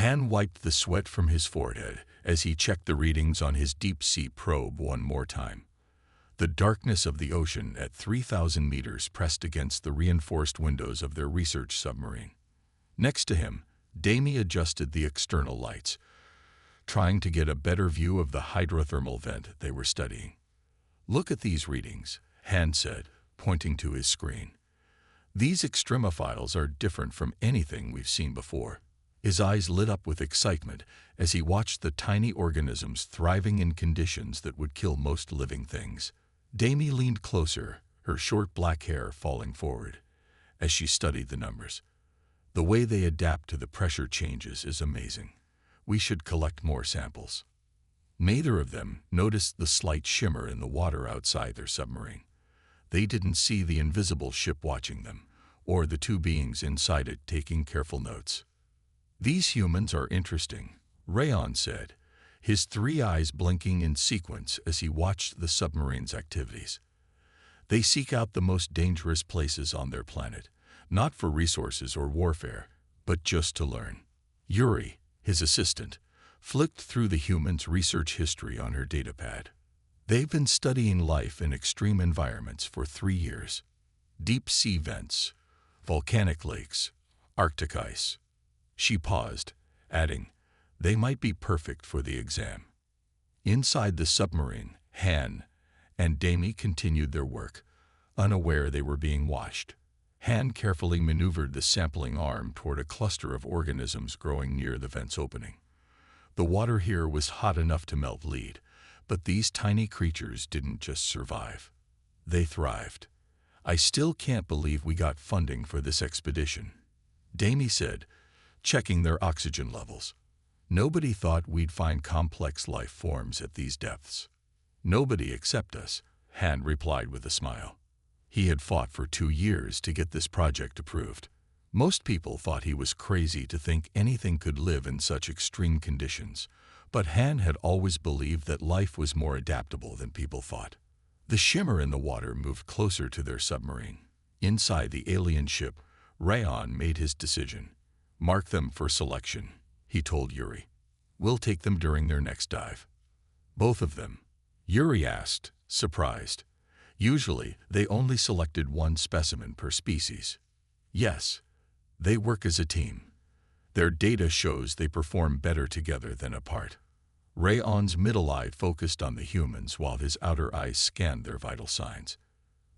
Han wiped the sweat from his forehead as he checked the readings on his deep-sea probe one more time. The darkness of the ocean at 3,000 meters pressed against the reinforced windows of their research submarine. Next to him, Damie adjusted the external lights, trying to get a better view of the hydrothermal vent they were studying. "Look at these readings," Han said, pointing to his screen. "These extremophiles are different from anything we've seen before." His eyes lit up with excitement as he watched the tiny organisms thriving in conditions that would kill most living things. Damie leaned closer, her short black hair falling forward, as she studied the numbers. "The way they adapt to the pressure changes is amazing. We should collect more samples." Neither of them noticed the slight shimmer in the water outside their submarine. They didn't see the invisible ship watching them, or the two beings inside it taking careful notes. "These humans are interesting," Rayon said, his three eyes blinking in sequence as he watched the submarine's activities. "They seek out the most dangerous places on their planet, not for resources or warfare, but just to learn." Yuri, his assistant, flicked through the humans' research history on her datapad. "They've been studying life in extreme environments for 3 years. Deep sea vents, volcanic lakes, Arctic ice." She paused, adding, "They might be perfect for the exam." Inside the submarine, Han and Damie continued their work, unaware they were being watched. Han carefully maneuvered the sampling arm toward a cluster of organisms growing near the vent's opening. The water here was hot enough to melt lead, but these tiny creatures didn't just survive. They thrived. "I still can't believe we got funding for this expedition," Damie said, checking their oxygen levels. "Nobody thought we'd find complex life forms at these depths." "Nobody except us," Han replied with a smile. He had fought for 2 years to get this project approved. Most people thought he was crazy to think anything could live in such extreme conditions, but Han had always believed that life was more adaptable than people thought. The shimmer in the water moved closer to their submarine. Inside the alien ship, Rayon made his decision. "Mark them for selection," he told Yuri. "We'll take them during their next dive." "Both of them?" Yuri asked, surprised. Usually, they only selected one specimen per species. "Yes. They work as a team. Their data shows they perform better together than apart." Rayon's middle eye focused on the humans while his outer eye scanned their vital signs.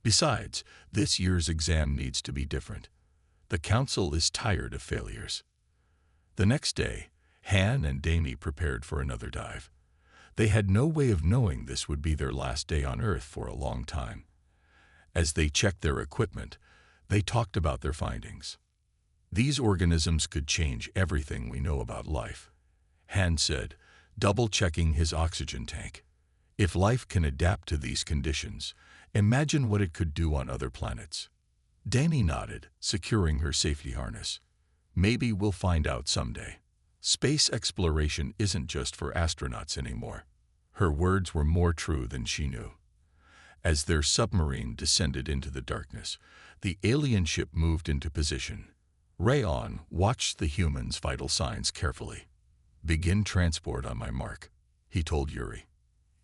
"Besides, this year's exam needs to be different. The Council is tired of failures." The next day, Han and Damie prepared for another dive. They had no way of knowing this would be their last day on Earth for a long time. As they checked their equipment, they talked about their findings. "These organisms could change everything we know about life," Han said, double-checking his oxygen tank. "If life can adapt to these conditions, imagine what it could do on other planets." Damie nodded, securing her safety harness. "Maybe we'll find out someday. Space exploration isn't just for astronauts anymore." Her words were more true than she knew. As their submarine descended into the darkness, the alien ship moved into position. Rayon watched the humans' vital signs carefully. "Begin transport on my mark," he told Yuri.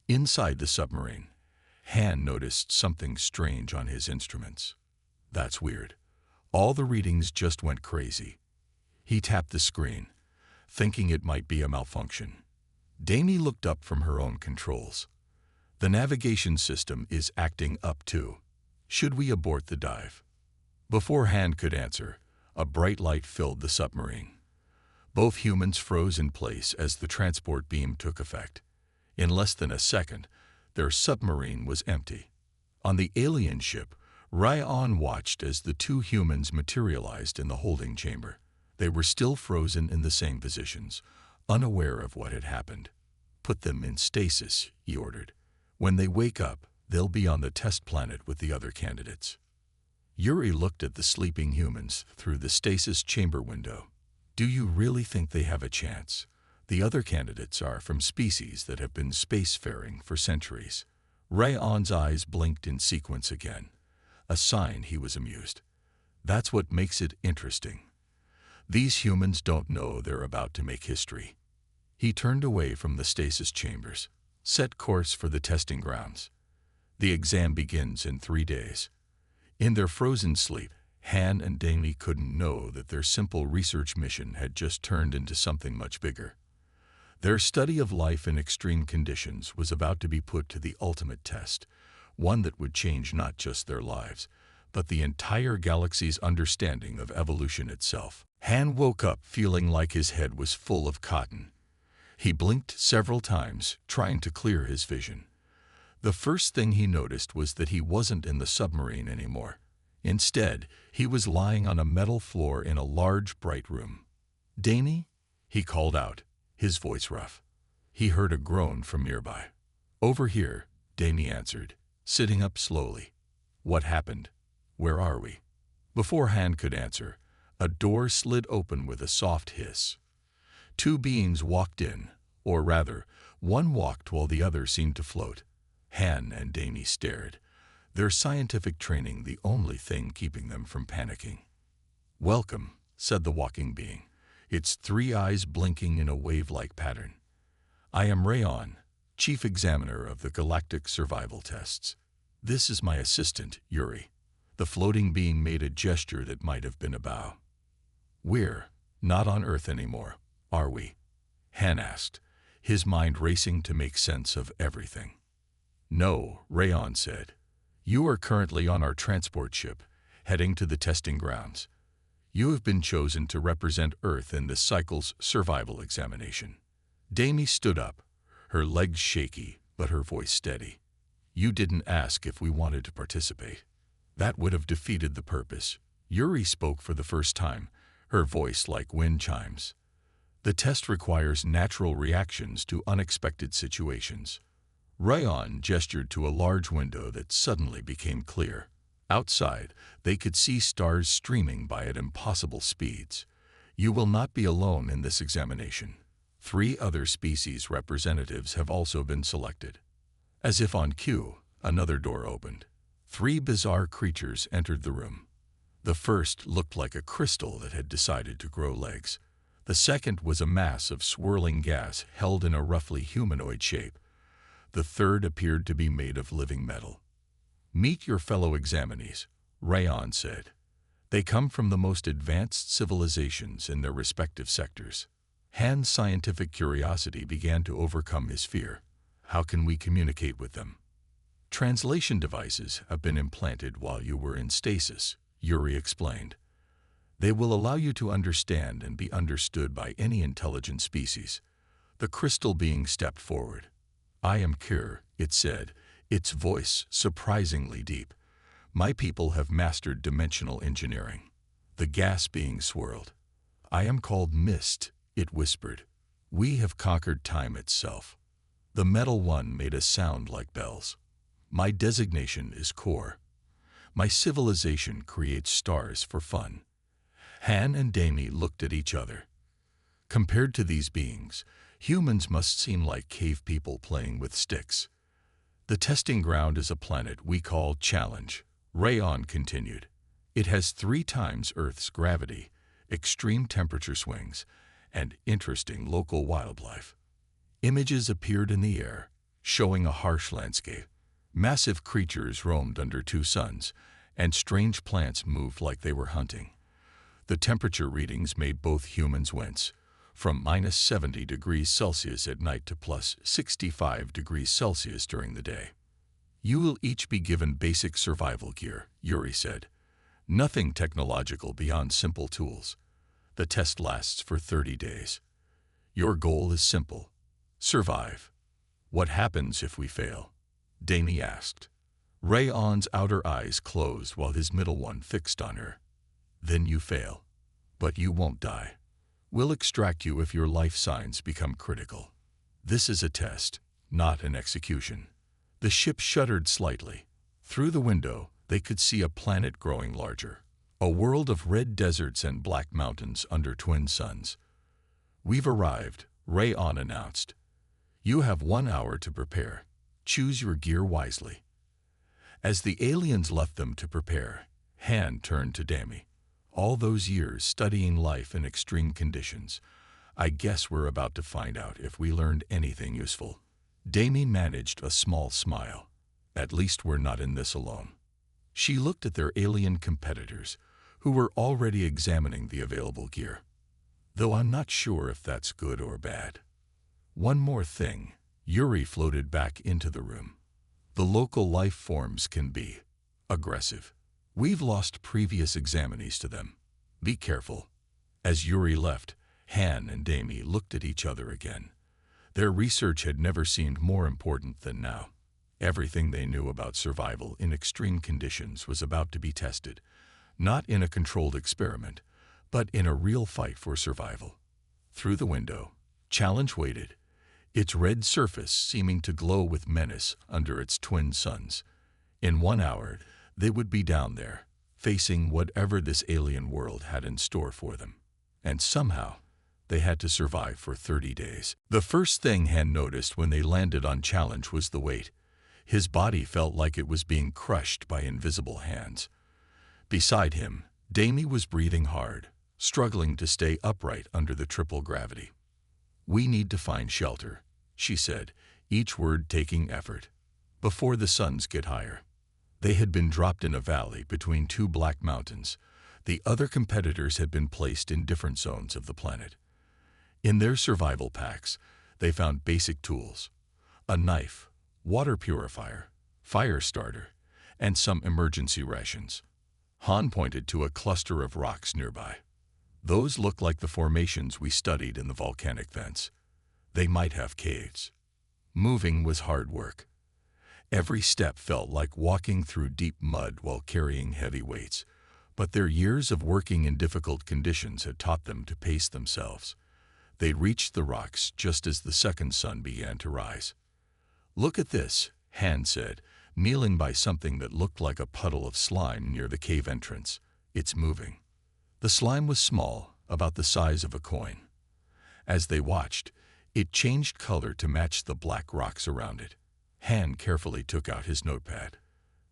Inside the submarine, Han noticed something strange on his instruments. "That's weird. All the readings just went crazy." He tapped the screen, thinking it might be a malfunction. Damie looked up from her own controls. "The navigation system is acting up too. Should we abort the dive?" Before Han could answer, a bright light filled the submarine. Both humans froze in place as the transport beam took effect. In less than a second, their submarine was empty. On the alien ship, Rayon watched as the two humans materialized in the holding chamber. They were still frozen in the same positions, unaware of what had happened. "Put them in stasis," he ordered. "When they wake up, they'll be on the test planet with the other candidates." Yuri looked at the sleeping humans through the stasis chamber window. "Do you really think they have a chance? The other candidates are from species that have been spacefaring for centuries." Rayon's eyes blinked in sequence again, a sign he was amused. "That's what makes it interesting. These humans don't know they're about to make history. He turned away from the stasis chambers, set course for the testing grounds. The exam begins in 3 days. In their frozen sleep, Han and Danny couldn't know that their simple research mission had just turned into something much bigger. Their study of life in extreme conditions was about to be put to the ultimate test, one that would change not just their lives, but the entire galaxy's understanding of evolution itself. Han woke up feeling like his head was full of cotton. He blinked several times, trying to clear his vision. The first thing he noticed was that he wasn't in the submarine anymore. Instead, he was lying on a metal floor in a large, bright room. "Danny?" he called out, his voice rough. He heard a groan from nearby. "Over here," Danny answered, sitting up slowly. "What happened? Where are we?" Before Han could answer, a door slid open with a soft hiss. 2 beings walked in, or rather, one walked while the other seemed to float. Han and Danny stared, their scientific training the only thing keeping them from panicking. "Welcome," said the walking being, its 3 eyes blinking in a wave-like pattern. "I am Rayon, Chief Examiner of the Galactic Survival Tests. This is my assistant, Yuri." The floating being made a gesture that might have been a bow. "We're not on Earth anymore, are we?" Han asked, his mind racing to make sense of everything. "No," Rayon said. "You are currently on our transport ship, heading to the testing grounds. You have been chosen to represent Earth in this cycle's survival examination." Damie stood up, her legs shaky, but her voice steady. "You didn't ask if we wanted to participate. That would have defeated the purpose." Yuri spoke for the first time, her voice like wind chimes. "The test requires natural reactions to unexpected situations." Rayon gestured to a large window that suddenly became clear. Outside, they could see stars streaming by at impossible speeds. "You will not be alone in this examination. 3 other species representatives have also been selected." As if on cue, another door opened. 3 bizarre creatures entered the room. The first looked like a crystal that had decided to grow legs. The second was a mass of swirling gas held in a roughly humanoid shape. The third appeared to be made of living metal. "Meet your fellow examinees," Rayon said. "They come from the most advanced civilizations in their respective sectors." Han's scientific curiosity began to overcome his fear. "How can we communicate with them?" "Translation devices have been implanted while you were in stasis," Yuri explained. "They will allow you to understand and be understood by any intelligent species." The crystal being stepped forward. "I am Kir," it said, its voice surprisingly deep. "My people have mastered dimensional engineering." The gas being swirled. "I am called Mist," it whispered. "We have conquered time itself." The metal one made a sound like bells. "My designation is Core. My civilization creates stars for fun." Han and Damie looked at each other. Compared to these beings, humans must seem like cave people playing with sticks. "The testing ground is a planet we call Challenge," Rayon continued. "It has 3 times Earth's gravity, extreme temperature swings, and interesting local wildlife." Images appeared in the air, showing a harsh landscape. Massive creatures roamed under 2 suns, and strange plants moved like they were hunting. The temperature readings made both humans wince, from -70 degrees Celsius at night to +65 degrees Celsius during the day. "You will each be given basic survival gear," Yuri said. "Nothing technological beyond simple tools. The test lasts for 30 days. Your goal is simple: survive." "What happens if we fail?" Danny asked. Rayon's outer eyes closed while his middle one fixed on her. "Then you fail. But you won't die. We'll extract you if your life signs become critical. This is a test, not an execution." The ship shuddered slightly. Through the window, they could see a planet growing larger. A world of red deserts and black mountains under twin suns. "We've arrived," Rayon announced. "You have 1 hour to prepare. Choose your gear wisely." As the aliens left them to prepare, Han turned to Damie. All those years studying life in extreme conditions. I guess we're about to find out if we learned anything useful. Damie managed a small smile. At least we're not in this alone. She looked at their alien competitors, who were already examining the available gear. Though I'm not sure if that's good or bad. One more thing. Yuri floated back into the room. The local life forms can be aggressive. We've lost previous examinees to them. Be careful. As Yuri left, Han and Damie looked at each other again. Their research had never seemed more important than now. Everything they knew about survival in extreme conditions was about to be tested, not in a controlled experiment, but in a real fight for survival. Through the window, Challenge waited, its red surface seeming to glow with menace under its twin suns. In 1 hour, they would be down there, facing whatever this alien world had in store for them. And somehow, they had to survive for 30 days. The first thing Han noticed when they landed on Challenge was the weight. His body felt like it was being crushed by invisible hands. Beside him, Damie was breathing hard, struggling to stay upright under the triple gravity. "We need to find shelter," she said, each word taking effort. "Before the suns get higher." They had been dropped in a valley between two black mountains. The other competitors had been placed in different zones of the planet. In their survival packs, they found basic tools: a knife, water purifier, fire starter, and some emergency rations. Han pointed to a cluster of rocks nearby. "Those look like the formations we studied in the volcanic vents. They might have caves." Moving was hard work. Every step felt like walking through deep mud while carrying heavy weights, but their years of working in difficult conditions had taught them to pace themselves. They reached the rocks just as the second sun began to rise. "Look at this," Han said, kneeling by something that looked like a puddle of slime near the cave entrance. "It's moving." The slime was small, about the size of a coin. As they watched, it changed color to match the black rocks around it. Han carefully took out his notepad,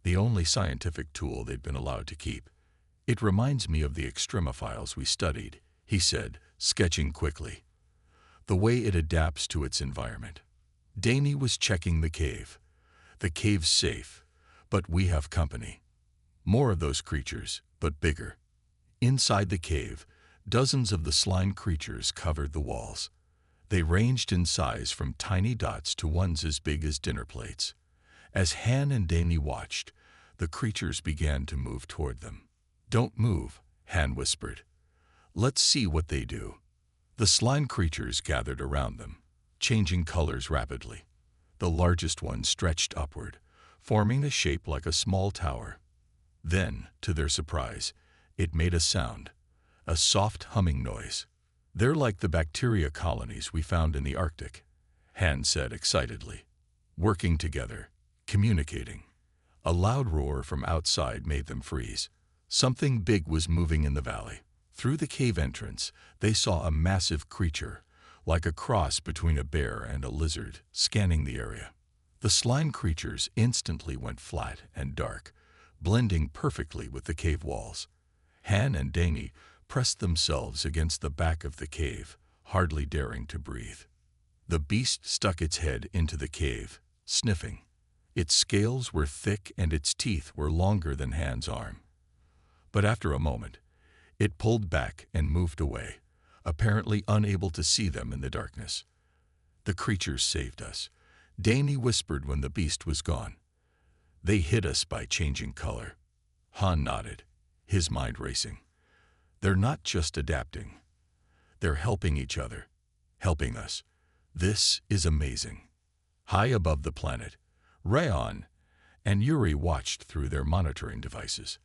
the only scientific tool they'd been allowed to keep. "It reminds me of the extremophiles we studied," he said, sketching quickly. "The way it adapts to its environment." Damie was checking the cave. "The cave's safe, but we have company. More of those creatures, but bigger." Inside the cave, dozens of the slime creatures covered the walls. They ranged in size from tiny dots to ones as big as dinner plates. As Han and Damie watched, the creatures began to move toward them. "Don't move," Han whispered. "Let's see what they do." The slime creatures gathered around them, changing colors rapidly. The largest one stretched upward, forming a shape like a small tower. Then, to their surprise, it made a sound, a soft humming noise. "They're like the bacteria colonies we found in the Arctic," Han said excitedly. "Working together, communicating." A loud roar from outside made them freeze. Something big was moving in the valley. Through the cave entrance, they saw a massive creature, like a cross between a bear and a lizard, scanning the area. The slime creatures instantly went flat and dark, blending perfectly with the cave walls. Han and Damie pressed themselves against the back of the cave, hardly daring to breathe. The beast stuck its head into the cave, sniffing. Its scales were thick and its teeth were longer than Han's arm. But after a moment, it pulled back and moved away, apparently unable to see them in the darkness. "The creatures saved us," Damie whispered when the beast was gone. "They hid us by changing color." Han nodded, his mind racing. "They're not just adapting. They're helping each other, helping us. This is amazing." High above the planet, Rayon and Yuri watched through their monitoring devices.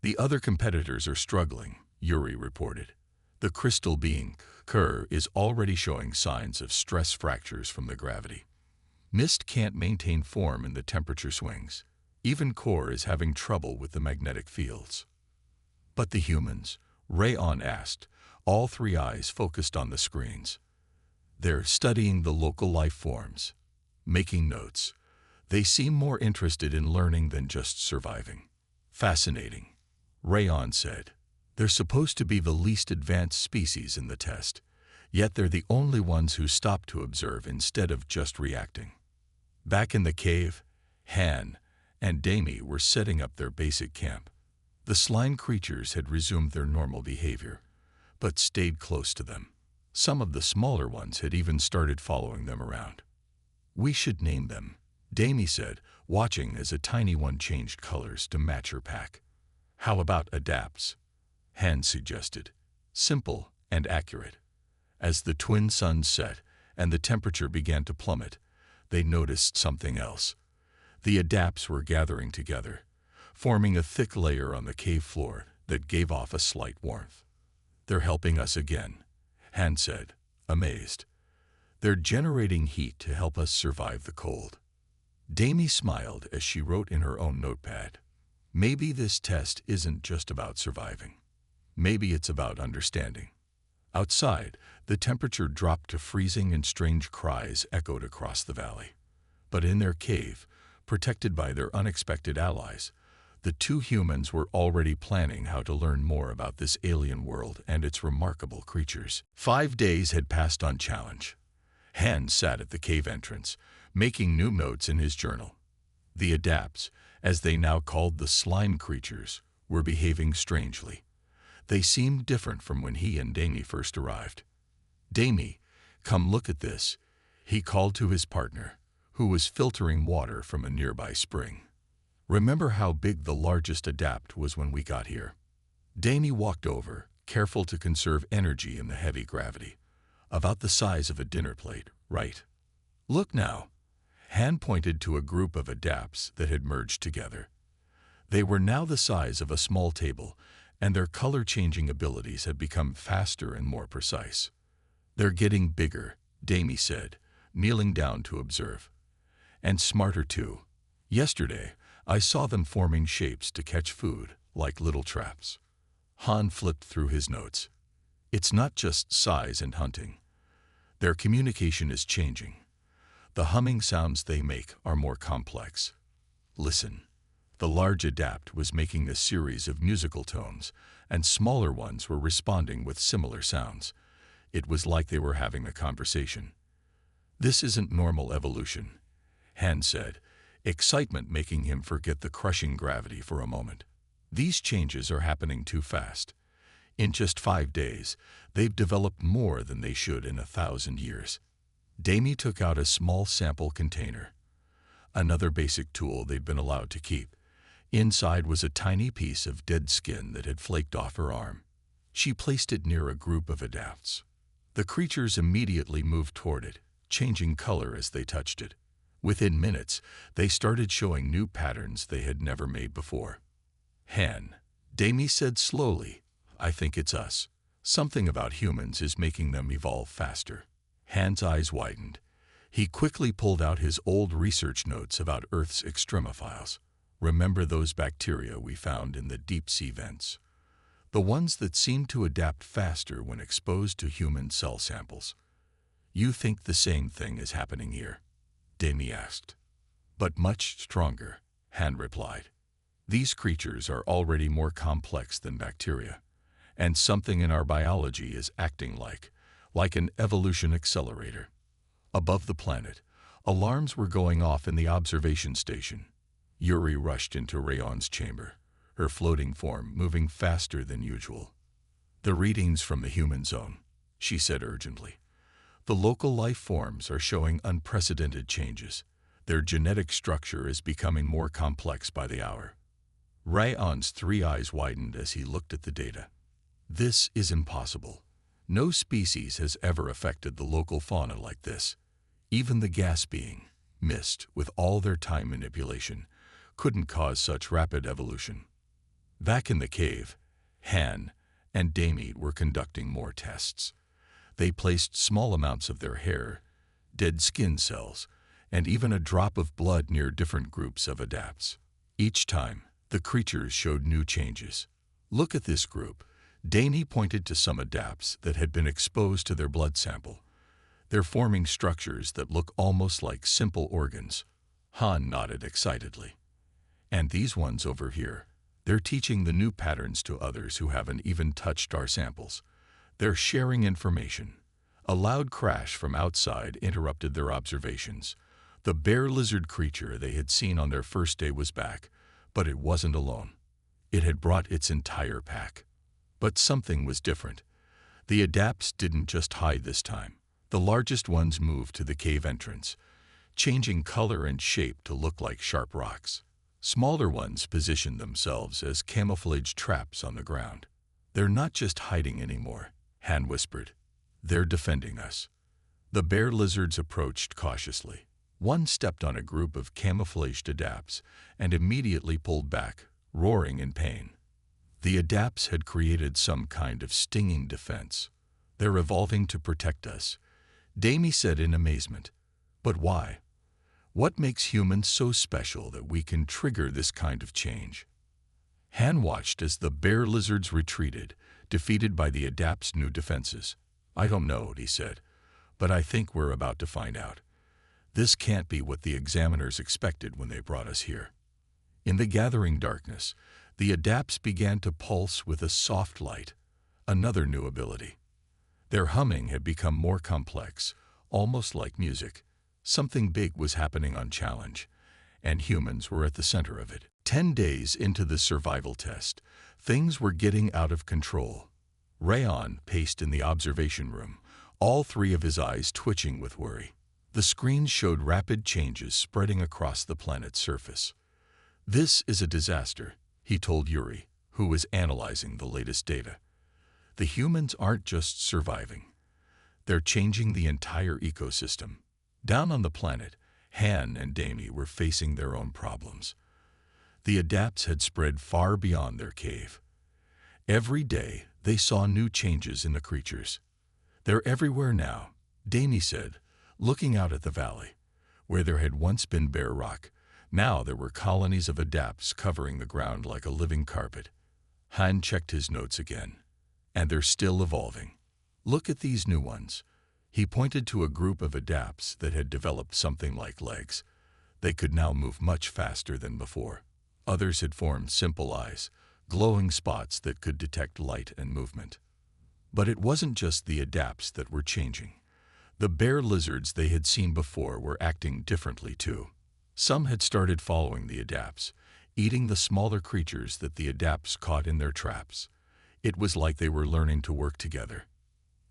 "The other competitors are struggling," Yuri reported. "The crystal being, Kerr, is already showing signs of stress fractures from the gravity. Mist can't maintain form in the temperature swings. Even Core is having trouble with the magnetic fields." "But the humans?" Rayon asked, all three eyes focused on the screens. "They're studying the local life forms, making notes. They seem more interested in learning than just surviving." "Fascinating," Rayon said. They're supposed to be the least advanced species in the test, yet they're the only ones who stop to observe instead of just reacting. Back in the cave, Han and Damie were setting up their basic camp. The slime creatures had resumed their normal behavior, but stayed close to them. Some of the smaller ones had even started following them around. "We should name them," Damie said, watching as a tiny one changed colors to match her pack. "How about adapts?" Han suggested. "Simple and accurate." As the twin suns set and the temperature began to plummet, they noticed something else. The adapts were gathering together, forming a thick layer on the cave floor that gave off a slight warmth. "They're helping us again," Han said, amazed. "They're generating heat to help us survive the cold." Damie smiled as she wrote in her own notepad. "Maybe this test isn't just about surviving. Maybe it's about understanding." Outside, the temperature dropped to freezing and strange cries echoed across the valley. But in their cave, protected by their unexpected allies, the two humans were already planning how to learn more about this alien world and its remarkable creatures. 5 days had passed on challenge. Han sat at the cave entrance, making new notes in his journal. The adapts, as they now called the slime creatures, were behaving strangely. They seemed different from when he and Damie first arrived. "Damie, come look at this," he called to his partner, who was filtering water from a nearby spring. "Remember how big the largest adapt was when we got here?" Damie walked over, careful to conserve energy in the heavy gravity. "About the size of a dinner plate, right? Look now." Han pointed to a group of adapts that had merged together. They were now the size of a small table, and their color-changing abilities had become faster and more precise. "They're getting bigger," Damie said, kneeling down to observe. "And smarter too. Yesterday, I saw them forming shapes to catch food, like little traps." Han flipped through his notes. "It's not just size and hunting. Their communication is changing. The humming sounds they make are more complex. Listen." The large adapt was making a series of musical tones, and smaller ones were responding with similar sounds. It was like they were having a conversation. "This isn't normal evolution," Han said, excitement making him forget the crushing gravity for a moment. "These changes are happening too fast. In just 5 days, they've developed more than they should in 1,000 years." Damie took out a small sample container, another basic tool they'd been allowed to keep. Inside was a tiny piece of dead skin that had flaked off her arm. She placed it near a group of adapts. The creatures immediately moved toward it, changing color as they touched it. Within minutes, they started showing new patterns they had never made before. "Han," Damie said slowly, "I think it's us. Something about humans is making them evolve faster." Han's eyes widened. He quickly pulled out his old research notes about Earth's extremophiles. "Remember those bacteria we found in the deep-sea vents? The ones that seemed to adapt faster when exposed to human cell samples. You think the same thing is happening here?" Damie asked. "But much stronger," Han replied. "These creatures are already more complex than bacteria, and something in our biology is acting like an evolution accelerator." Above the planet, alarms were going off in the observation station. Yuri rushed into Rayon's chamber, her floating form moving faster than usual. "The readings from the human zone," she said urgently. "The local life forms are showing unprecedented changes. Their genetic structure is becoming more complex by the hour." Rayon's 3 eyes widened as he looked at the data. "This is impossible. No species has ever affected the local fauna like this. Even the gas being, mist, with all their time manipulation, couldn't cause such rapid evolution." Back in the cave, Han and Damie were conducting more tests. They placed small amounts of their hair, dead skin cells, and even a drop of blood near different groups of adapts. Each time, the creatures showed new changes. "Look at this group." Damie pointed to some adapts that had been exposed to their blood sample. "They're forming structures that look almost like simple organs." Han nodded excitedly. "And these ones over here, They're teaching the new patterns to others who haven't even touched our samples. They're sharing information. A loud crash from outside interrupted their observations. The bear lizard creature they had seen on their first day was back, but it wasn't alone. It had brought its entire pack. But something was different. The adapts didn't just hide this time. The largest ones moved to the cave entrance, changing color and shape to look like sharp rocks. Smaller ones positioned themselves as camouflage traps on the ground. They're not just hiding anymore, Han whispered. They're defending us. The bear lizards approached cautiously. One stepped on a group of camouflaged adapts and immediately pulled back, roaring in pain. The adapts had created some kind of stinging defense. They're evolving to protect us, Damie said in amazement. But why? What makes humans so special that we can trigger this kind of change? Han watched as the bear lizards retreated, defeated by the adapts' new defenses. I don't know, he said, but I think we're about to find out. This can't be what the examiners expected when they brought us here. In the gathering darkness, the adapts began to pulse with a soft light, another new ability. Their humming had become more complex, almost like music. Something big was happening on challenge, and humans were at the center of it. 10 days into the survival test, things were getting out of control. Rayon paced in the observation room, all three of his eyes twitching with worry. The screen showed rapid changes spreading across the planet's surface. This is a disaster, he told Yuri, who was analyzing the latest data. The humans aren't just surviving. They're changing the entire ecosystem. Down on the planet, Han and Damie were facing their own problems. The adapts had spread far beyond their cave. Every day, they saw new changes in the creatures. They're everywhere now, Damie said, looking out at the valley. Where there had once been bare rock, now there were colonies of adapts covering the ground like a living carpet. Han checked his notes again. And they're still evolving. Look at these new ones. He pointed to a group of adapts that had developed something like legs. They could now move much faster than before. Others had formed simple eyes, glowing spots that could detect light and movement. But it wasn't just the adapts that were changing. The bear lizards they had seen before were acting differently too. Some had started following the adapts, eating the smaller creatures that the adapts caught in their traps. It was like they were learning to work together.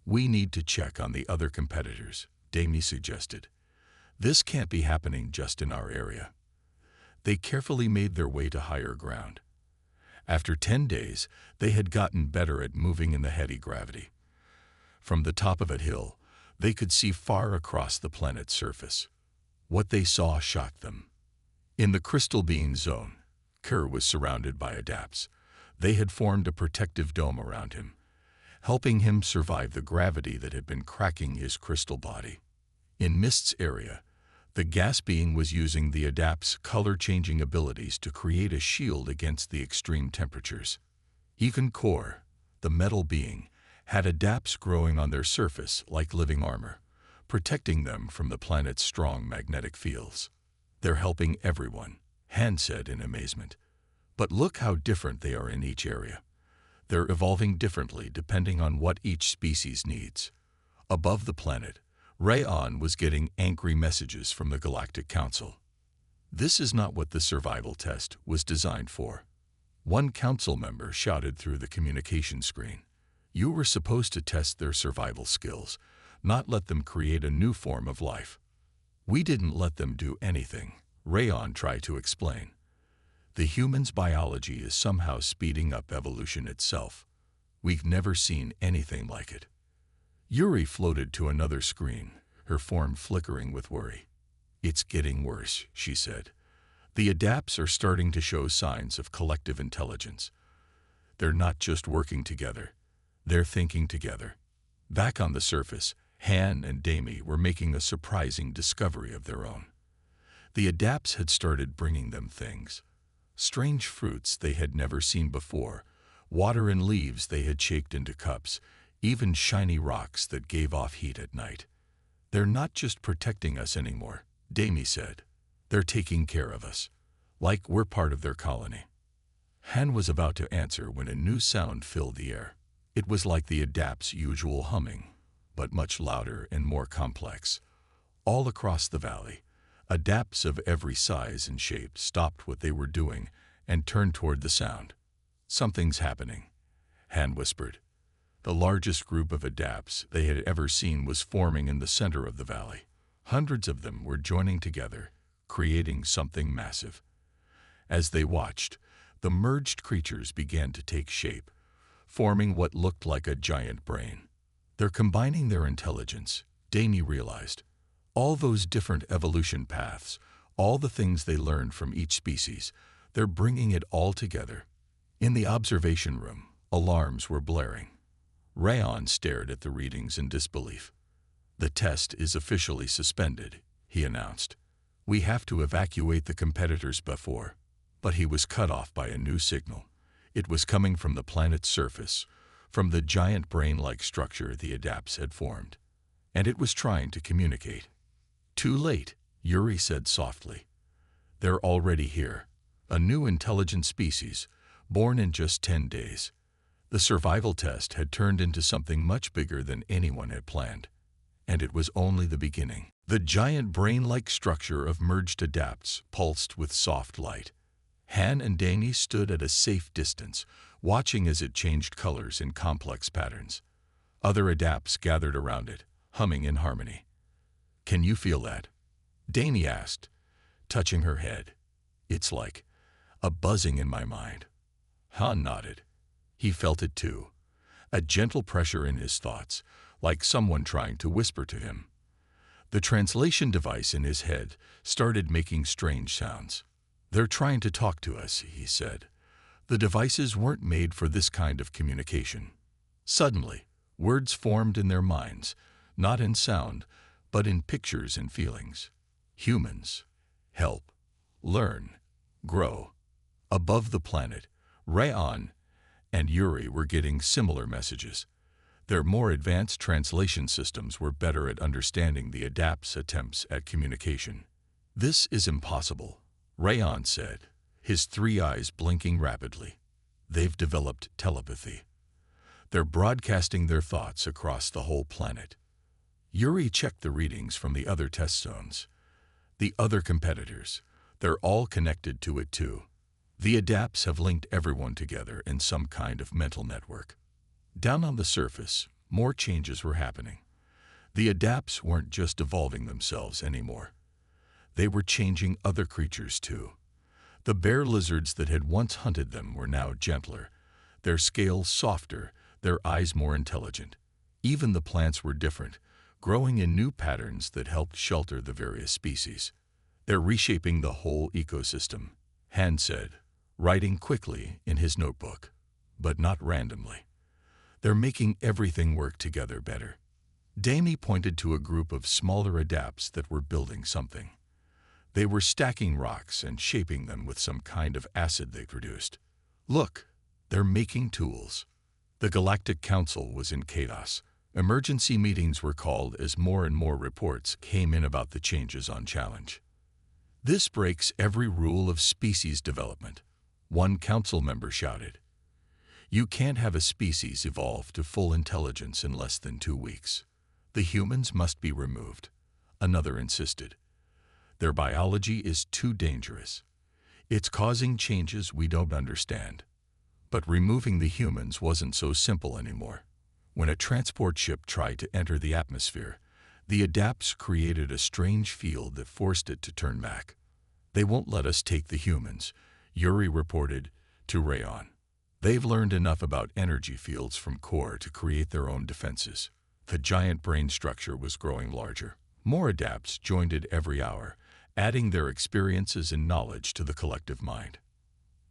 We need to check on the other competitors, Damie suggested. This can't be happening just in our area. They carefully made their way to higher ground. After 10 days, they had gotten better at moving in the heady gravity. From the top of a hill, they could see far across the planet's surface. What they saw shocked them. In the crystal being zone, Kerr was surrounded by adapts. They had formed a protective dome around him, helping him survive the gravity that had been cracking his crystal body. In Mist's area, the gas being was using the adapt's color-changing abilities to create a shield against the extreme temperatures. Even Core, the metal being, had adapts growing on their surface like living armor, protecting them from the planet's strong magnetic fields. They're helping everyone, Han said in amazement. But look how different they are in each area. They're evolving differently depending on what each species needs. Above the planet, Rayon was getting angry messages from the Galactic Council. This is not what the survival test was designed for. One council member shouted through the communication screen. You were supposed to test their survival skills, not let them create a new form of life. We didn't let them do anything, Rayon tried to explain. The human's biology is somehow speeding up evolution itself. We've never seen anything like it. Yuri floated to another screen, her form flickering with worry. It's getting worse, she said. The adapts are starting to show signs of collective intelligence. They're not just working together, they're thinking together. Back on the surface, Han and Damie were making a surprising discovery of their own. The adapts had started bringing them things. Strange fruits they had never seen before, water and leaves they had shaped into cups, even shiny rocks that gave off heat at night. They're not just protecting us anymore, Damie said. They're taking care of us, like we're part of their colony. Han was about to answer when a new sound filled the air. It was like the Adapt's usual humming, but much louder and more complex. All across the valley, Adapts of every size and shape stopped what they were doing and turned toward the sound. "Something's happening," Han whispered. The largest group of Adapts they had ever seen was forming in the center of the valley. Hundreds of them were joining together, creating something massive. As they watched, the merged creatures began to take shape, forming what looked like a giant brain. They're combining their intelligence, Danny realized. All those different evolution paths, all the things they learned from each species, they're bringing it all together. In the observation room, alarms were blaring. Rayon stared at the readings in disbelief. "The test is officially suspended," he announced. "We have to evacuate the competitors before." But he was cut off by a new signal. It was coming from the planet's surface, from the giant brain-like structure the Adapts had formed. And it was trying to communicate. "Too late," Yuri said softly. "They're already here. A new intelligent species, born in just 10 days. The survival test had turned into something much bigger than anyone had planned. And it was only the beginning." The giant brain-like structure of merged Adapts pulsed with soft light. Han and Danny stood at a safe distance, watching as it changed colors in complex patterns. Other Adapts gathered around it, humming in harmony. "Can you feel that?" Danny asked, touching her head. "It's like a buzzing in my mind." Han nodded. He felt it too, a gentle pressure in his thoughts, like someone trying to whisper to him. The translation device in his head started making strange sounds. "They're trying to talk to us," he said. The devices weren't made for this kind of communication. Suddenly, words formed in their minds, not in sound, but in pictures and feelings. Humans. Help. Learn. Grow. Above the planet, Rayon and Yuri were getting similar messages. Their more advanced translation systems were better at understanding the Adapts' attempts at communication. "This is impossible," Rayon said, his 3 eyes blinking rapidly. "They've developed telepathy. They're broadcasting their thoughts across the whole planet." Yuri checked the readings from the other test zones. The other competitors, they're all connected to it too. The Adapts have linked everyone together in some kind of mental network. Down on the surface, more changes were happening. The Adapts weren't just evolving themselves anymore. They were changing other creatures too. The bear lizards that had once hunted them were now gentler, their scales softer, their eyes more intelligent. Even the plants were different, growing in new patterns that helped shelter the various species. "They're reshaping the whole ecosystem," Han said, writing quickly in his notebook, but not randomly. "They're making everything work together better." Danny pointed to a group of smaller Adapts that were building something. They were stacking rocks and shaping them with some kind of acid they produced. "Look, they're making tools." The Galactic Council was in chaos. Emergency meetings were called as more and more reports came in about the changes on Challenge. "This breaks every rule of species development," one council member shouted. "You can't have a species evolve to full intelligence in less than 2 weeks. The humans must be removed," another insisted. "Their biology is too dangerous. It's causing changes we don't understand." But removing the humans wasn't so simple anymore. When a transport ship tried to enter the atmosphere, the Adapts created a strange field that forced it to turn back. "They won't let us take the humans," Yuri reported to Rayon. "They've learned enough about energy fields from core to create their own defenses." The giant brain structure was growing larger. More Adapts joined it every hour, adding their experiences and knowledge to the collective mind.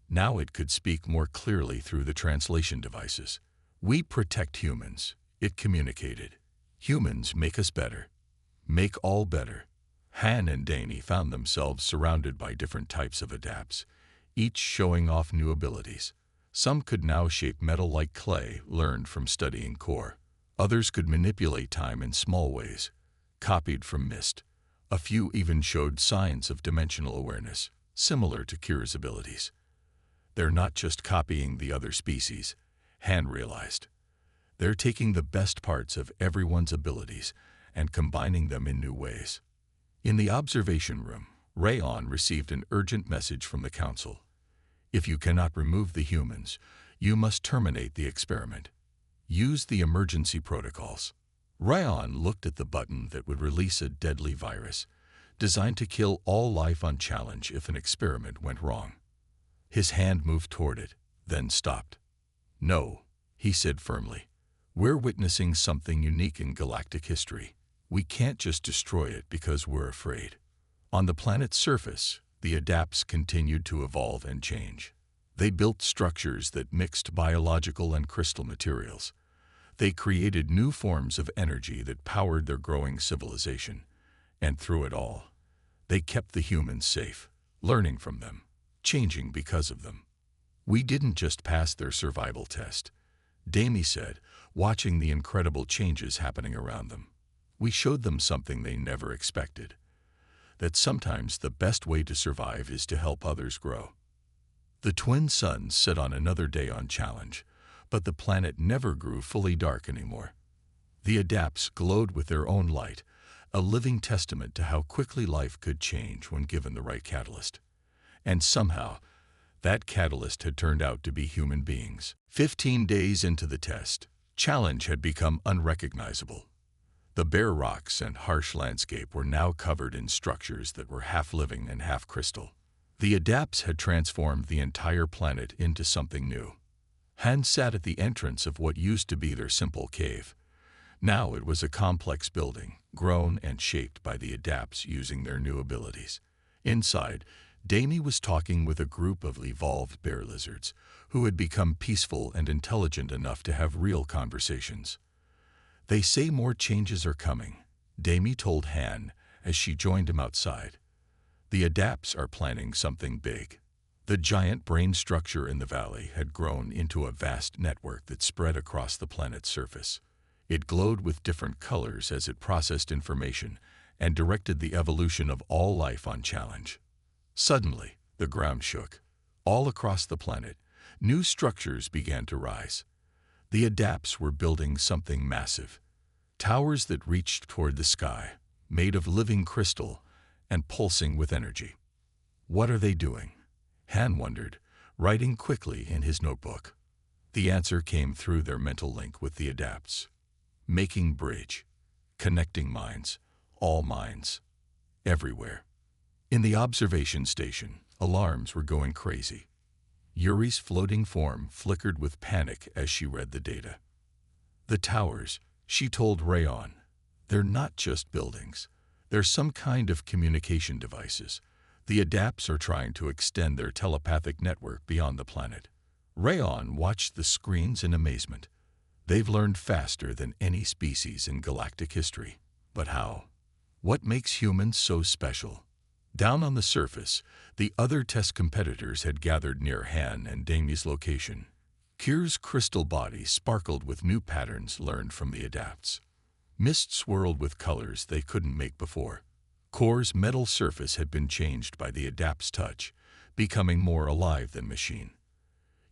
Now it could speak more clearly through the translation devices. "We protect humans," it communicated. "Humans make us better. Make all better." Han and Danny found themselves surrounded by different types of Adapts, each showing off new abilities. Some could now shape metal like clay, learned from studying core. Others could manipulate time in small ways, copied from Mist. A few even showed signs of dimensional awareness, similar to Kira's abilities. They're not just copying the other species, Han realized. They're taking the best parts of everyone's abilities and combining them in new ways. In the observation room, Rayon received an urgent message from the Council. If you cannot remove the humans, you must terminate the experiment. Use the emergency protocols. Rayon looked at the button that would release a deadly virus, designed to kill all life on challenge if an experiment went wrong. His hand moved toward it, then stopped. No, he said firmly. We're witnessing something unique in galactic history. We can't just destroy it because we're afraid. On the planet's surface, the adapts continued to evolve and change. They built structures that mixed biological and crystal materials. They created new forms of energy that powered their growing civilization. And through it all, they kept the humans safe, learning from them, changing because of them. We didn't just pass their survival test, Damie said, watching the incredible changes happening around them. We showed them something they never expected, that sometimes the best way to survive is to help others grow. The twin suns set on another day on challenge, but the planet never grew fully dark anymore. The adapts glowed with their own light, a living testament to how quickly life could change when given the right catalyst. And somehow, that catalyst had turned out to be human beings. 15 days into the test, challenge had become unrecognizable. The bare rocks and harsh landscape were now covered in structures that were half living and half crystal. The adapts had transformed the entire planet into something new. Han sat at the entrance of what used to be their simple cave. Now it was a complex building, grown and shaped by the adapts using their new abilities. Inside, Damie was talking with a group of evolved bear lizards who had become peaceful and intelligent enough to have real conversations. They say more changes are coming, Damie told Han as she joined him outside. The adapts are planning something big. The giant brain structure in the valley had grown into a vast network that spread across the planet's surface. It glowed with different colors as it processed information and directed the evolution of all life on challenge. Suddenly, the ground shook. All across the planet, new structures began to rise. The adapts were building something massive. Towers that reached toward the sky, made of living crystal and pulsing with energy. What are they doing? Han wondered, writing quickly in his notebook. The answer came through their mental link with the adapts. Making bridge, connecting minds, all minds, everywhere. In the observation station, alarms were going crazy. Yuri's floating form flickered with panic as she read the data. The towers, she told Rayon, they're not just buildings. They're some kind of communication devices. The adapts are trying to extend their telepathic network beyond the planet. Rayon watched the screens in amazement. They've learned faster than any species in galactic history. But how? What makes humans so special? Down on the surface, the other test competitors had gathered near Han and Damie's location. Kyr's crystal body sparkled with new patterns learned from the adapts. Mist swirled with colors they couldn't make before. Kor's metal surface had been changed by the adapt's touch, becoming more alive than machine.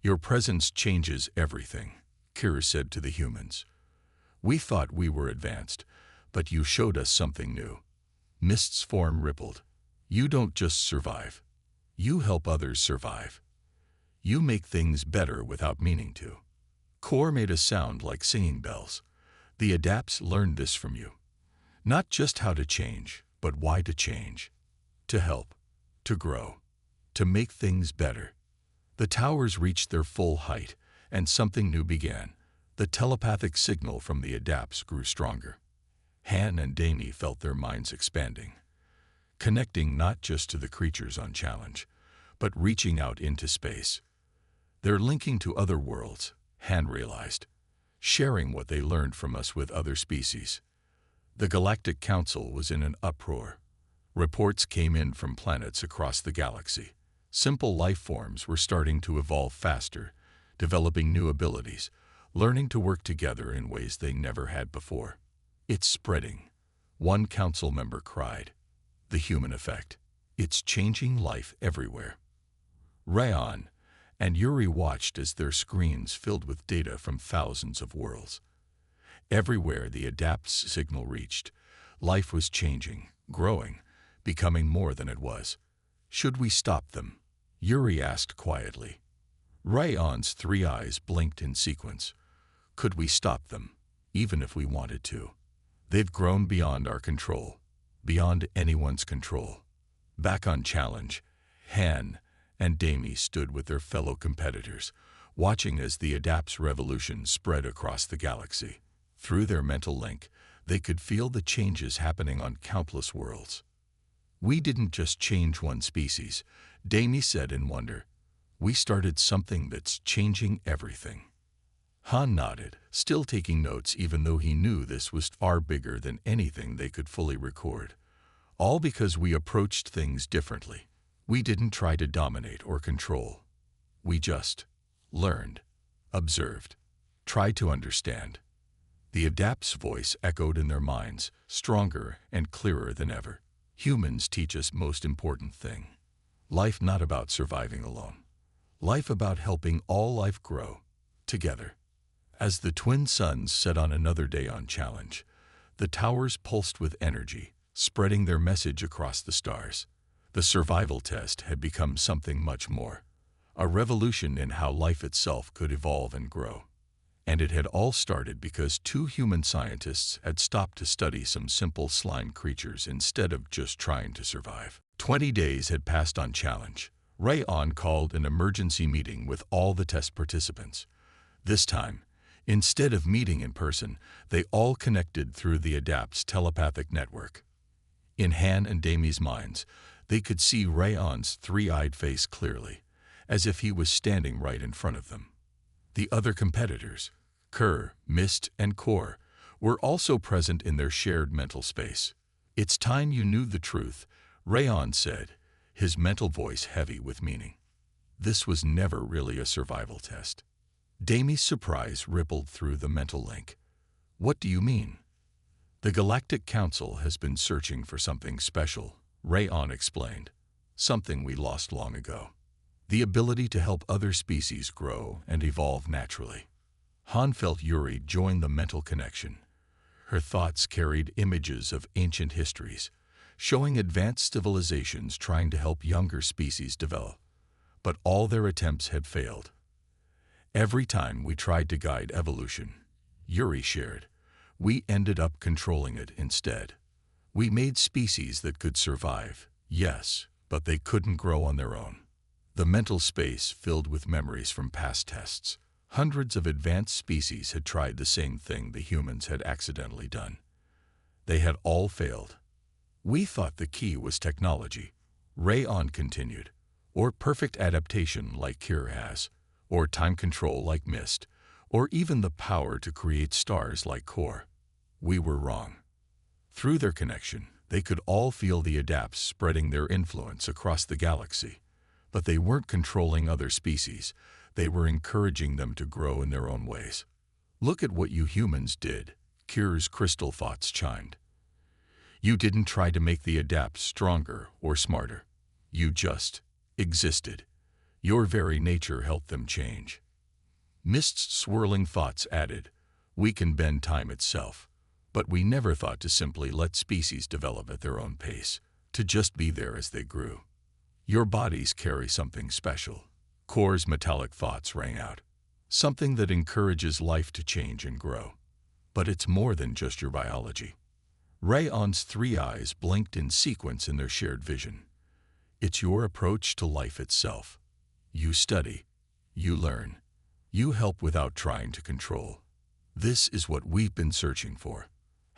Your presence changes everything, Kyr said to the humans. We thought we were advanced, but you showed us something new. Mist's form rippled. You don't just survive. You help others survive. You make things better without meaning to. Kor made a sound like singing bells. The adapts learned this from you. Not just how to change, but why to change. To help, to grow, to make things better. The towers reached their full height, and something new began. The telepathic signal from the adapts grew stronger. Han and Damie felt their minds expanding, connecting not just to the creatures on challenge, but reaching out into space. They're linking to other worlds, Han realized, sharing what they learned from us with other species. The Galactic Council was in an uproar. Reports came in from planets across the galaxy. Simple life forms were starting to evolve faster, developing new abilities, learning to work together in ways they never had before. It's spreading, one council member cried. The human effect. It's changing life everywhere. Rayon, and Yuri watched as their screens filled with data from thousands of worlds. Everywhere the Adapt's signal reached, life was changing, growing, becoming more than it was. Should we stop them? Yuri asked quietly. Rayon's three eyes blinked in sequence. Could we stop them, even if we wanted to? They've grown beyond our control, beyond anyone's control. Back on Challenge, Han and Damie stood with their fellow competitors, watching as the Adapt's revolution spread across the galaxy. Through their mental link, they could feel the changes happening on countless worlds. We didn't just change one species, Damie said in wonder. We started something that's changing everything. Han nodded, still taking notes even though he knew this was far bigger than anything they could fully record. All because we approached things differently. We didn't try to dominate or control. We just learned, observed, tried to understand. The Adapt's voice echoed in their minds, stronger and clearer than ever. Humans teach us most important thing. Life not about surviving alone. Life about helping all life grow, together. As the twin suns set on another day on Challenge, the towers pulsed with energy, spreading their message across the stars. The survival test had become something much more. A revolution in how life itself could evolve and grow. And it had all started because two human scientists had stopped to study some simple slime creatures instead of just trying to survive. 20 days had passed on Challenge. Rayon called an emergency meeting with all the test participants. This time, instead of meeting in person, they all connected through the Adapt's telepathic network. In Han and Damie's minds, they could see Rayon's three-eyed face clearly, as if he was standing right in front of them. The other competitors, Kerr, Mist, and Core, were also present in their shared mental space. It's time you knew the truth, Rayon said, his mental voice heavy with meaning. This was never really a survival test. Damie's surprise rippled through the mental link. What do you mean? The Galactic Council has been searching for something special, Rayon explained. Something we lost long ago. The ability to help other species grow and evolve naturally. Han felt Yuri join the mental connection. Her thoughts carried images of ancient histories, showing advanced civilizations trying to help younger species develop. But all their attempts had failed. Every time we tried to guide evolution, Yuri shared, we ended up controlling it instead. We made species that could survive, yes, but they couldn't grow on their own. The mental space filled with memories from past tests. Hundreds of advanced species had tried the same thing the humans had accidentally done. They had all failed. We thought the key was technology, Rayon continued, or perfect adaptation like Kir has, or time control like Mist, or even the power to create stars like Core. We were wrong. Through their connection, they could all feel the Adapts spreading their influence across the galaxy. But they weren't controlling other species, they were encouraging them to grow in their own ways. Look at what you humans did, Kir's crystal thoughts chimed. You didn't try to make the Adapts stronger or smarter. You just existed. Your very nature helped them change. Mist's swirling thoughts added, we can bend time itself, but we never thought to simply let species develop at their own pace, to just be there as they grew. Your bodies carry something special. Core's metallic thoughts rang out. Something that encourages life to change and grow. But it's more than just your biology. Rayon's three eyes blinked in sequence in their shared vision. It's your approach to life itself. You study. You learn. You help without trying to control. This is what we've been searching for.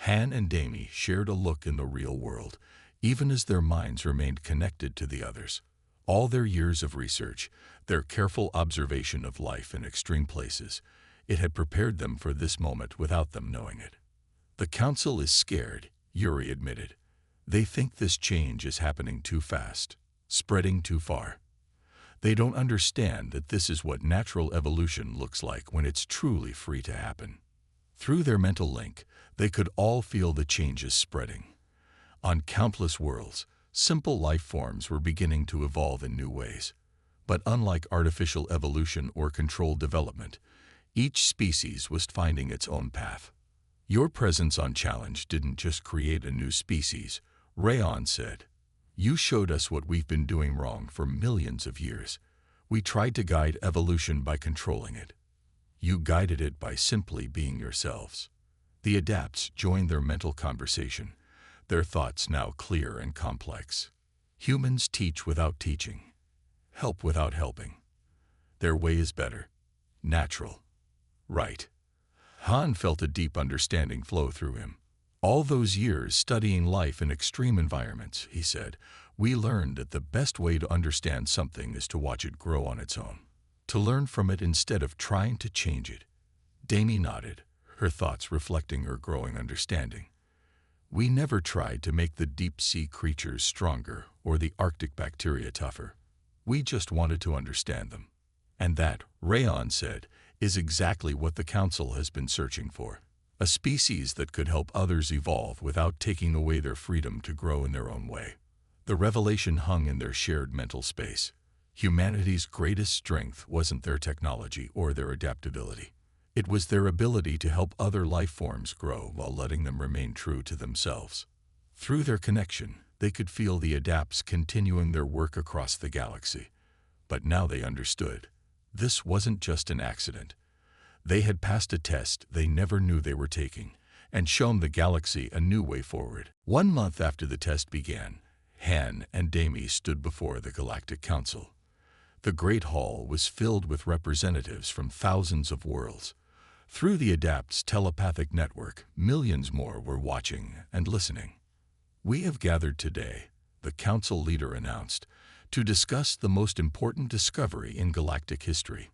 Han and Damie shared a look in the real world, even as their minds remained connected to the others. All their years of research, their careful observation of life in extreme places, it had prepared them for this moment without them knowing it. The Council is scared, Yuri admitted. They think this change is happening too fast, spreading too far. They don't understand that this is what natural evolution looks like when it's truly free to happen. Through their mental link, they could all feel the changes spreading. On countless worlds, simple life forms were beginning to evolve in new ways. But unlike artificial evolution or controlled development, each species was finding its own path. Your presence on Challenge didn't just create a new species, Rayon said. You showed us what we've been doing wrong for millions of years. We tried to guide evolution by controlling it. You guided it by simply being yourselves. The Adapts joined their mental conversation, their thoughts now clear and complex. Humans teach without teaching, help without helping. Their way is better, natural, right. Han felt a deep understanding flow through him. All those years studying life in extreme environments, he said, we learned that the best way to understand something is to watch it grow on its own, to learn from it instead of trying to change it. Damie nodded, her thoughts reflecting her growing understanding. We never tried to make the deep-sea creatures stronger or the Arctic bacteria tougher. We just wanted to understand them. And that, Rayon said, is exactly what the Council has been searching for. A species that could help others evolve without taking away their freedom to grow in their own way. The revelation hung in their shared mental space. Humanity's greatest strength wasn't their technology or their adaptability. It was their ability to help other life forms grow while letting them remain true to themselves. Through their connection, they could feel the Adapts continuing their work across the galaxy. But now they understood. This wasn't just an accident. They had passed a test they never knew they were taking, and shown the galaxy a new way forward. 1 month after the test began, Han and Damie stood before the Galactic Council. The Great Hall was filled with representatives from thousands of worlds. Through the Adapts' telepathic network, millions more were watching and listening. We have gathered today, the Council leader announced, to discuss the most important discovery in galactic history.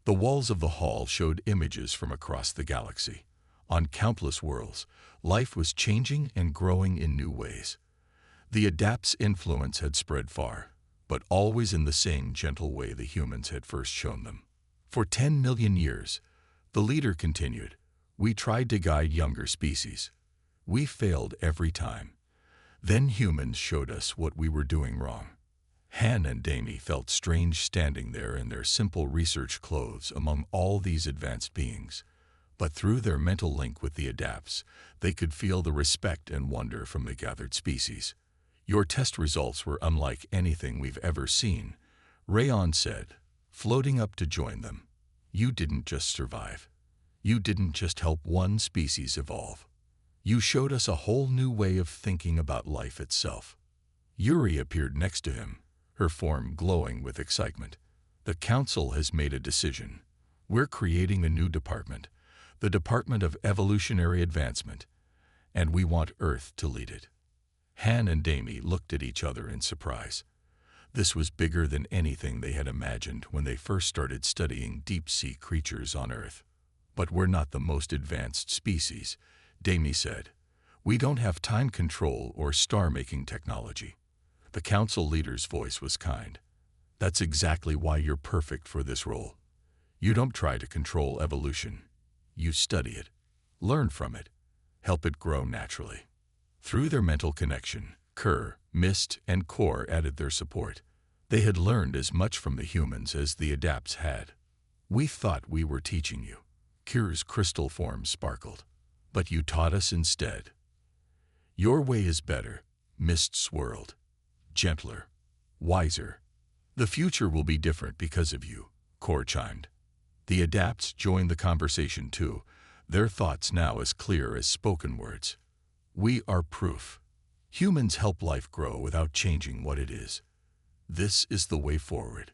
The walls of the hall showed images from across the galaxy. On countless worlds, life was changing and growing in new ways. The Adapts' influence had spread far, but always in the same gentle way the humans had first shown them. For 10 million years, the leader continued, we tried to guide younger species. We failed every time. Then humans showed us what we were doing wrong. Han and Damie felt strange standing there in their simple research clothes among all these advanced beings. But through their mental link with the Adapts, they could feel the respect and wonder from the gathered species. Your test results were unlike anything we've ever seen, Rayon said, floating up to join them. You didn't just survive. You didn't just help one species evolve. You showed us a whole new way of thinking about life itself. Yuri appeared next to him, her form glowing with excitement. The Council has made a decision. We're creating a new department, the Department of Evolutionary Advancement, and we want Earth to lead it. Han and Damie looked at each other in surprise. This was bigger than anything they had imagined when they first started studying deep-sea creatures on Earth. But we're not the most advanced species, Damie said. We don't have time control or star-making technology. The Council leader's voice was kind. That's exactly why you're perfect for this role. You don't try to control evolution. You study it, learn from it, help it grow naturally. Through their mental connection, Kerr, Mist, and Core added their support. They had learned as much from the humans as the Adapts had. We thought we were teaching you. Kerr's crystal form sparkled. But you taught us instead. Your way is better, Mist swirled. Gentler, wiser. The future will be different because of you, Core chimed. The Adapts joined the conversation too, their thoughts now as clear as spoken words. We are proof. Humans help life grow without changing what it is. This is the way forward.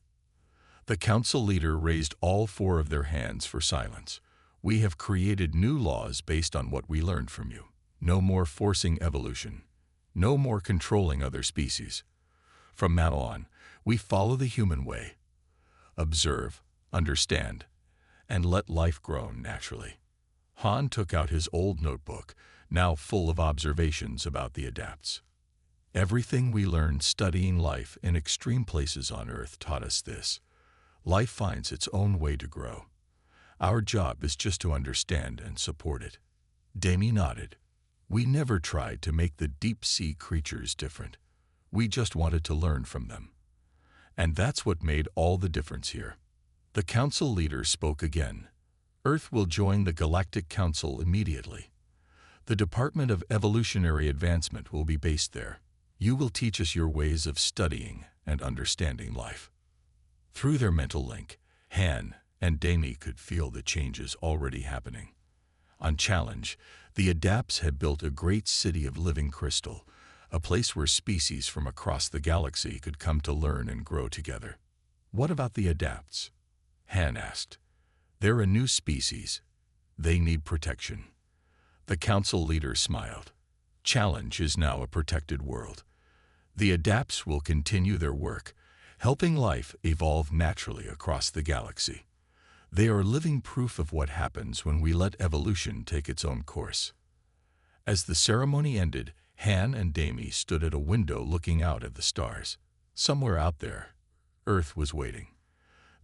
The Council leader raised all 4 of their hands for silence. We have created new laws based on what we learned from you. No more forcing evolution. No more controlling other species. From now on, we follow the human way. Observe, understand, and let life grow naturally. Han took out his old notebook, now full of observations about the Adapts. Everything we learned studying life in extreme places on Earth taught us this. Life finds its own way to grow. Our job is just to understand and support it. Damie nodded. We never tried to make the deep-sea creatures different. We just wanted to learn from them. And that's what made all the difference here. The council leader spoke again. Earth will join the Galactic Council immediately. The Department of Evolutionary Advancement will be based there. You will teach us your ways of studying and understanding life. Through their mental link, Han and Demi could feel the changes already happening. On Challenge, the Adapts had built a great city of living crystal, a place where species from across the galaxy could come to learn and grow together. What about the Adapts? Han asked. They're a new species. They need protection. The council leader smiled. Challenge is now a protected world. The Adapts will continue their work, helping life evolve naturally across the galaxy. They are living proof of what happens when we let evolution take its own course. As the ceremony ended, Han and Demi stood at a window looking out at the stars. Somewhere out there, Earth was waiting.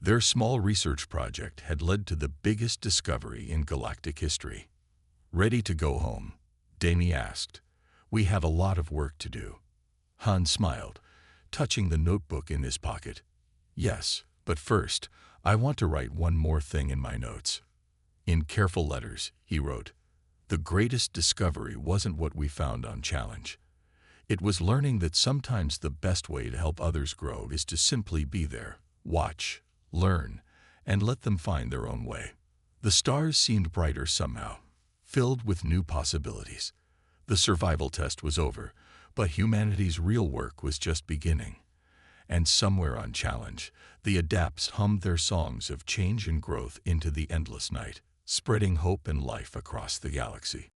Their small research project had led to the biggest discovery in galactic history. Ready to go home? Demi asked. We have a lot of work to do. Han smiled, touching the notebook in his pocket. Yes, but first, I want to write one more thing in my notes. In careful letters, he wrote, the greatest discovery wasn't what we found on Challenge. It was learning that sometimes the best way to help others grow is to simply be there, watch, learn, and let them find their own way. The stars seemed brighter somehow, filled with new possibilities. The survival test was over, but humanity's real work was just beginning. And somewhere on Challenge, the Adapts hummed their songs of change and growth into the endless night, spreading hope and life across the galaxy.